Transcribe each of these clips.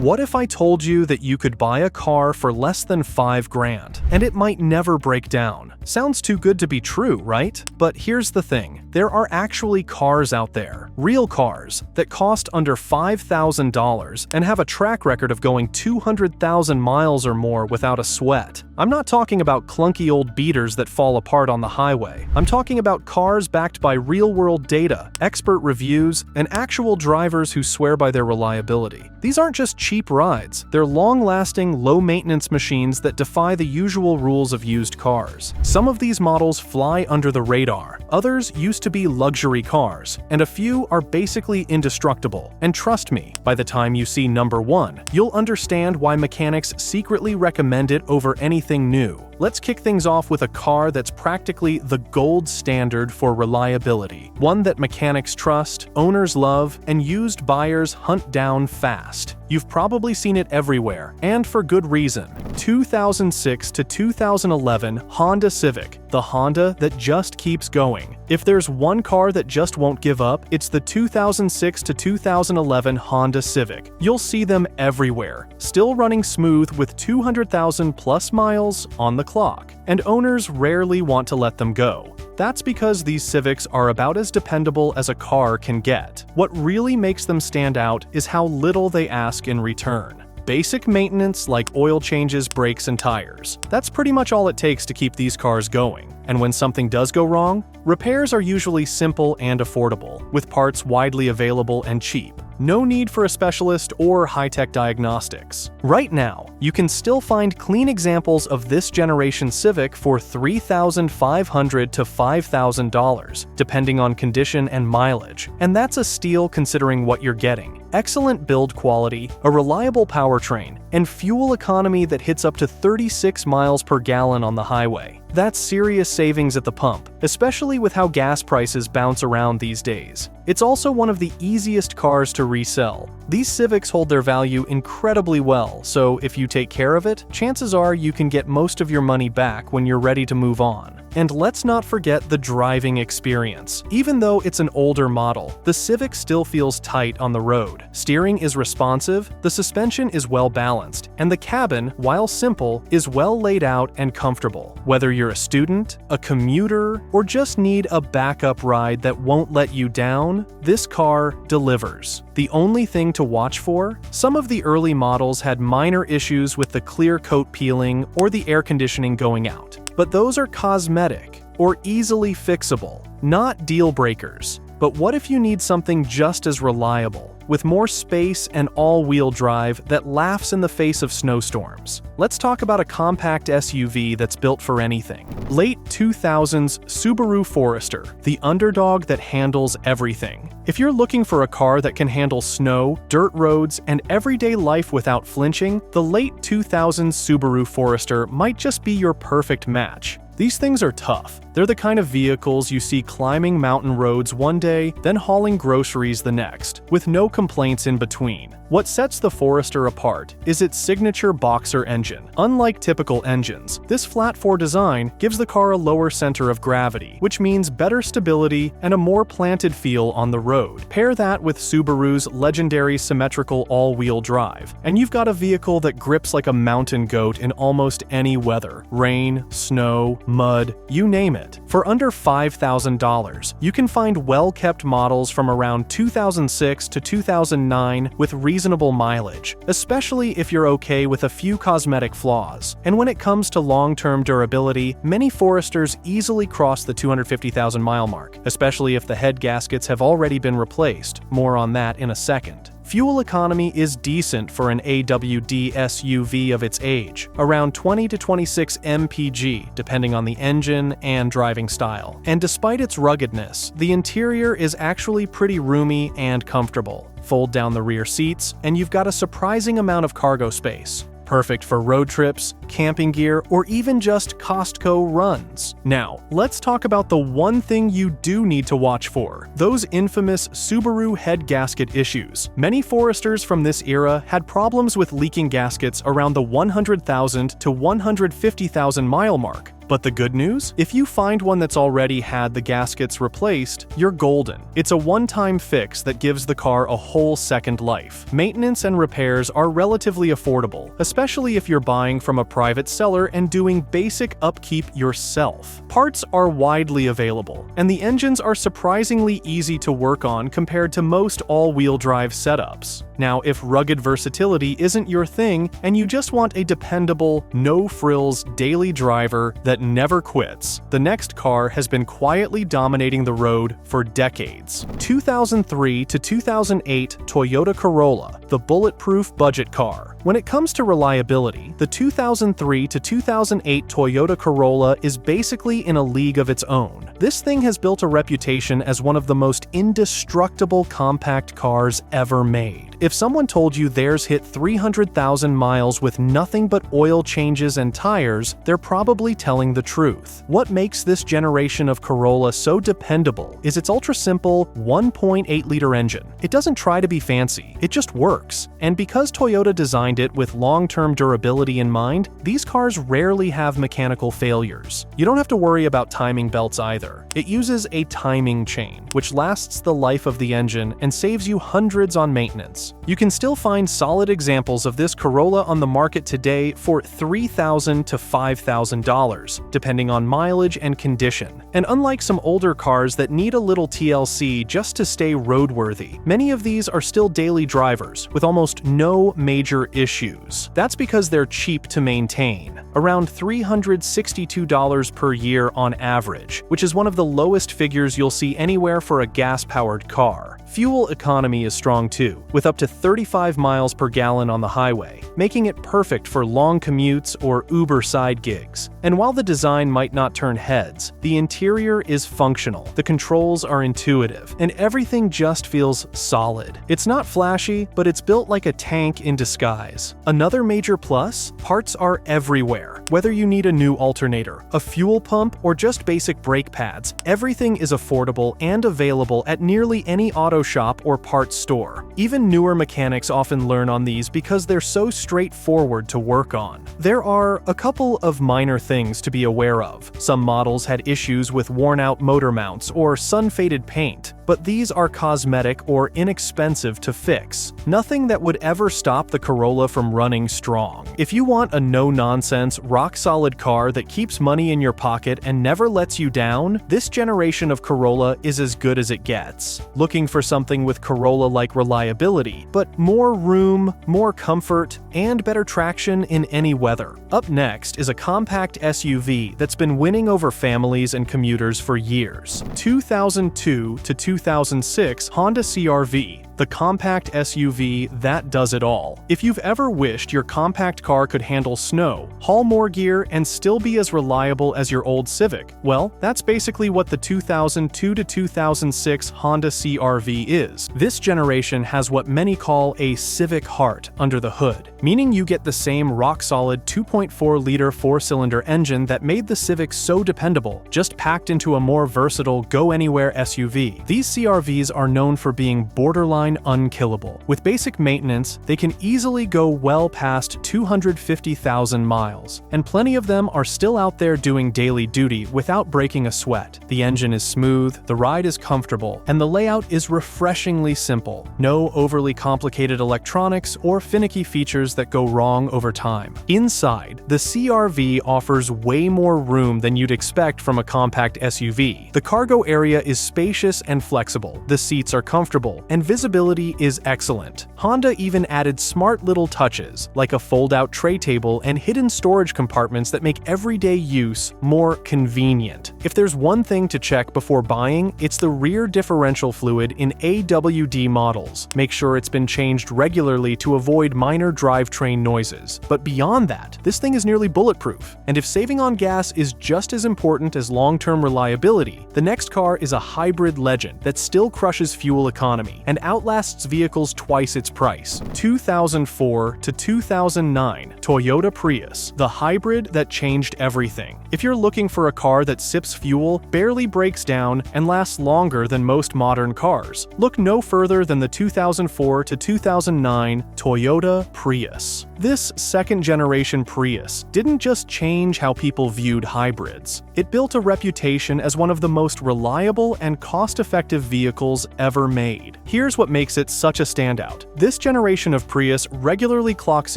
What if I told you that you could buy a car for less than $5,000 and it might never break down? Sounds too good to be true, right? But here's the thing. There are actually cars out there, real cars, that cost under $5,000 and have a track record of going 200,000 miles or more without a sweat. I'm not talking about clunky old beaters that fall apart on the highway. I'm talking about cars backed by real-world data, expert reviews, and actual drivers who swear by their reliability. These aren't just cheap rides. They're long-lasting, low-maintenance machines that defy the usual rules of used cars. Some of these models fly under the radar. Others used to be luxury cars, and a few are basically indestructible. And trust me, by the time you see number 1, you'll understand why mechanics secretly recommend it over anything new. Let's kick things off with a car that's practically the gold standard for reliability. One that mechanics trust, owners love, and used buyers hunt down fast. You've probably seen it everywhere, and for good reason. 2006 to 2011 Honda Civic, the Honda that just keeps going. If there's one car that just won't give up, it's the 2006 to 2011 Honda Civic. You'll see them everywhere, still running smooth with 200,000 plus miles on the clock, and owners rarely want to let them go. That's because these Civics are about as dependable as a car can get. What really makes them stand out is how little they ask in return. Basic maintenance like oil changes, brakes, and tires. That's pretty much all it takes to keep these cars going. And when something does go wrong, repairs are usually simple and affordable, with parts widely available and cheap. No need for a specialist or high-tech diagnostics. Right now, you can still find clean examples of this generation Civic for $3,500 to $5,000, depending on condition and mileage. And that's a steal considering what you're getting. Excellent build quality, a reliable powertrain, and fuel economy that hits up to 36 miles per gallon on the highway. That's serious savings at the pump, especially with how gas prices bounce around these days. It's also one of the easiest cars to resell. These Civics hold their value incredibly well, so if you take care of it, chances are you can get most of your money back when you're ready to move on. And let's not forget the driving experience. Even though it's an older model, the Civic still feels tight on the road. Steering is responsive, the suspension is well balanced, and the cabin, while simple, is well laid out and comfortable. Whether you're a student, a commuter, or just need a backup ride that won't let you down, this car delivers. The only thing to watch for? Some of the early models had minor issues with the clear coat peeling or the air conditioning going out. But those are cosmetic or easily fixable, not deal breakers. But what if you need something just as reliable, with more space and all-wheel drive that laughs in the face of snowstorms? Let's talk about a compact SUV that's built for anything. Late 2000s Subaru Forester, the underdog that handles everything. If you're looking for a car that can handle snow, dirt roads, and everyday life without flinching, the late 2000s Subaru Forester might just be your perfect match. These things are tough. They're the kind of vehicles you see climbing mountain roads one day, then hauling groceries the next, with no complaints in between. What sets the Forester apart is its signature boxer engine. Unlike typical engines, this flat-4 design gives the car a lower center of gravity, which means better stability and a more planted feel on the road. Pair that with Subaru's legendary symmetrical all-wheel drive, and you've got a vehicle that grips like a mountain goat in almost any weather. Rain, snow, mud, you name it. For under $5,000, you can find well-kept models from around 2006 to 2009 with reasonable mileage, especially if you're okay with a few cosmetic flaws. And when it comes to long-term durability, many Foresters easily cross the 250,000-mile mark, especially if the head gaskets have already been replaced. More on that in a second. Fuel economy is decent for an AWD SUV of its age, around 20 to 26 mpg, depending on the engine and driving style. And despite its ruggedness, the interior is actually pretty roomy and comfortable. Fold down the rear seats, and you've got a surprising amount of cargo space. Perfect for road trips, camping gear, or even just Costco runs. Now, let's talk about the one thing you do need to watch for: those infamous Subaru head gasket issues. Many Foresters from this era had problems with leaking gaskets around the 100,000 to 150,000 mile mark, But the good news? If you find one that's already had the gaskets replaced, you're golden. It's a one-time fix that gives the car a whole second life. Maintenance and repairs are relatively affordable, especially if you're buying from a private seller and doing basic upkeep yourself. Parts are widely available, and the engines are surprisingly easy to work on compared to most all-wheel drive setups. Now, if rugged versatility isn't your thing and you just want a dependable, no-frills daily driver that never quits, the next car has been quietly dominating the road for decades. 2003 to 2008 Toyota Corolla, the bulletproof budget car. When it comes to reliability, the 2003 to 2008 Toyota Corolla is basically in a league of its own. This thing has built a reputation as one of the most indestructible compact cars ever made. If someone told you theirs hit 300,000 miles with nothing but oil changes and tires, they're probably telling the truth. What makes this generation of Corolla so dependable is its ultra-simple 1.8-liter engine. It doesn't try to be fancy, it just works. And because Toyota designed it with long-term durability in mind, these cars rarely have mechanical failures. You don't have to worry about timing belts either. It uses a timing chain, which lasts the life of the engine and saves you hundreds on maintenance. You can still find solid examples of this Corolla on the market today for $3,000 to $5,000, depending on mileage and condition. And unlike some older cars that need a little TLC just to stay roadworthy, many of these are still daily drivers with almost no major issues. That's because they're cheap to maintain, around $362 per year on average, which is one of the lowest figures you'll see anywhere for a gas-powered car. Fuel economy is strong too, with up to 35 miles per gallon on the highway, making it perfect for long commutes or Uber side gigs. And while the design might not turn heads, the interior is functional, the controls are intuitive, and everything just feels solid. It's not flashy, but it's built like a tank in disguise. Another major plus? Parts are everywhere. Whether you need a new alternator, a fuel pump, or just basic brake pads, everything is affordable and available at nearly any auto shop or parts store. Even newer mechanics often learn on these because they're so straightforward to work on. There are a couple of minor things to be aware of. Some models had issues with worn-out motor mounts or sun-faded paint, but these are cosmetic or inexpensive to fix. Nothing that would ever stop the Corolla from running strong. If you want a no-nonsense, rock-solid car that keeps money in your pocket and never lets you down, this generation of Corolla is as good as it gets. Looking for something with Corolla-like reliability, but more room, more comfort, and better traction in any weather. Up next is a compact SUV that's been winning over families and commuters for years. 2002 to 2006 Honda CR-V, the compact SUV that does it all. If you've ever wished your compact car could handle snow, haul more gear, and still be as reliable as your old Civic, well, that's basically what the 2002 to 2006 Honda CR-V is. This generation has what many call a Civic heart under the hood, meaning you get the same rock-solid 2.4-liter four-cylinder engine that made the Civic so dependable, just packed into a more versatile go-anywhere SUV. These CR-Vs are known for being borderline unkillable. With basic maintenance, they can easily go well past 250,000 miles, and plenty of them are still out there doing daily duty without breaking a sweat. The engine is smooth, the ride is comfortable, and the layout is refreshingly simple. No overly complicated electronics or finicky features that go wrong over time. Inside, the CR-V offers way more room than you'd expect from a compact SUV. The cargo area is spacious and flexible, the seats are comfortable, and visibility is excellent. Honda even added smart little touches, like a fold-out tray table and hidden storage compartments that make everyday use more convenient. If there's one thing to check before buying, it's the rear differential fluid in AWD models. Make sure it's been changed regularly to avoid minor drivetrain noises. But beyond that, this thing is nearly bulletproof. And if saving on gas is just as important as long-term reliability, the next car is a hybrid legend that still crushes fuel economy and outlasts vehicles twice its price. 2004 to 2009 Toyota Prius, the hybrid that changed everything. If you're looking for a car that sips fuel, barely breaks down, and lasts longer than most modern cars, look no further than the 2004 to 2009 Toyota Prius. This second-generation Prius didn't just change how people viewed hybrids. It built a reputation as one of the most reliable and cost-effective vehicles ever made. Here's what makes it such a standout. This generation of Prius regularly clocks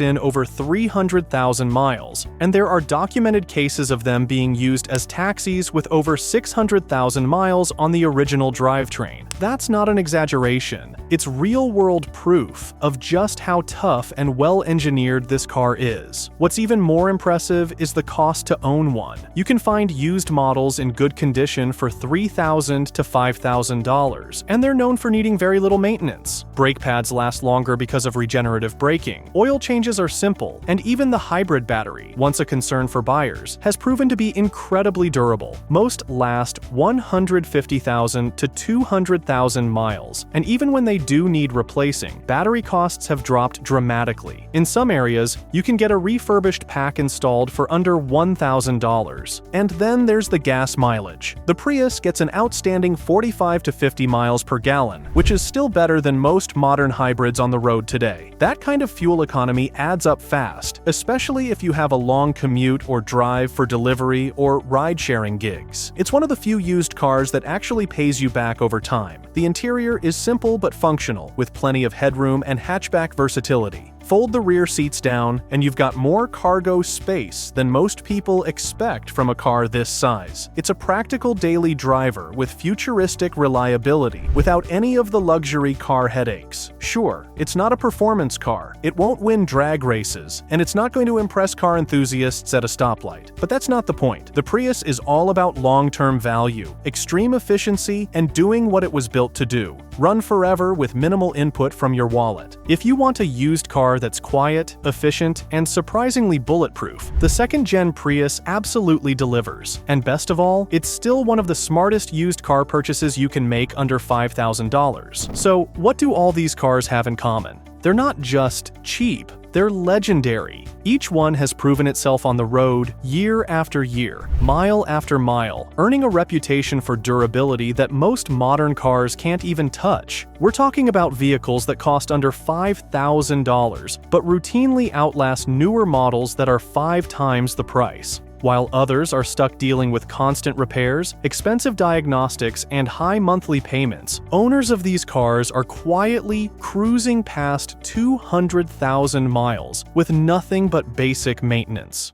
in over 300,000 miles, and there are documented cases of them being used as taxis with over 600,000 miles on the original drivetrain. That's not an exaggeration. It's real-world proof of just how tough and well-engineered this car is. What's even more impressive is the cost to own one. You can find used models in good condition for $3,000 to $5,000, and they're known for needing very little maintenance. Brake pads last longer because of regenerative braking. Oil changes are simple, and even the hybrid battery, once a concern for buyers, has proven to be incredibly durable. Most last 150,000 to 200,000 miles, and even when they do need replacing, battery costs have dropped dramatically. In some areas, you can get a refurbished pack installed for under $1,000. And then there's the gas mileage. The Prius gets an outstanding 45 to 50 miles per gallon, which is still better than most modern hybrids on the road today. That kind of fuel economy adds up fast, especially if you have a long commute or drive for delivery or ride-sharing gigs. It's one of the few used cars that actually pays you back over time. The interior is simple but functional, with plenty of headroom and hatchback versatility. Fold the rear seats down, and you've got more cargo space than most people expect from a car this size. It's a practical daily driver with futuristic reliability, without any of the luxury car headaches. Sure, it's not a performance car, it won't win drag races, and it's not going to impress car enthusiasts at a stoplight. But that's not the point. The Prius is all about long-term value, extreme efficiency, and doing what it was built to do. Run forever with minimal input from your wallet. If you want a used car that's quiet, efficient, and surprisingly bulletproof, the second-gen Prius absolutely delivers. And best of all, it's still one of the smartest used car purchases you can make under $5,000. So, what do all these cars have in common? They're not just cheap, they're legendary. Each one has proven itself on the road year after year, mile after mile, earning a reputation for durability that most modern cars can't even touch. We're talking about vehicles that cost under $5,000, but routinely outlast newer models that are 5 times the price. While others are stuck dealing with constant repairs, expensive diagnostics, and high monthly payments, owners of these cars are quietly cruising past 200,000 miles with nothing but basic maintenance.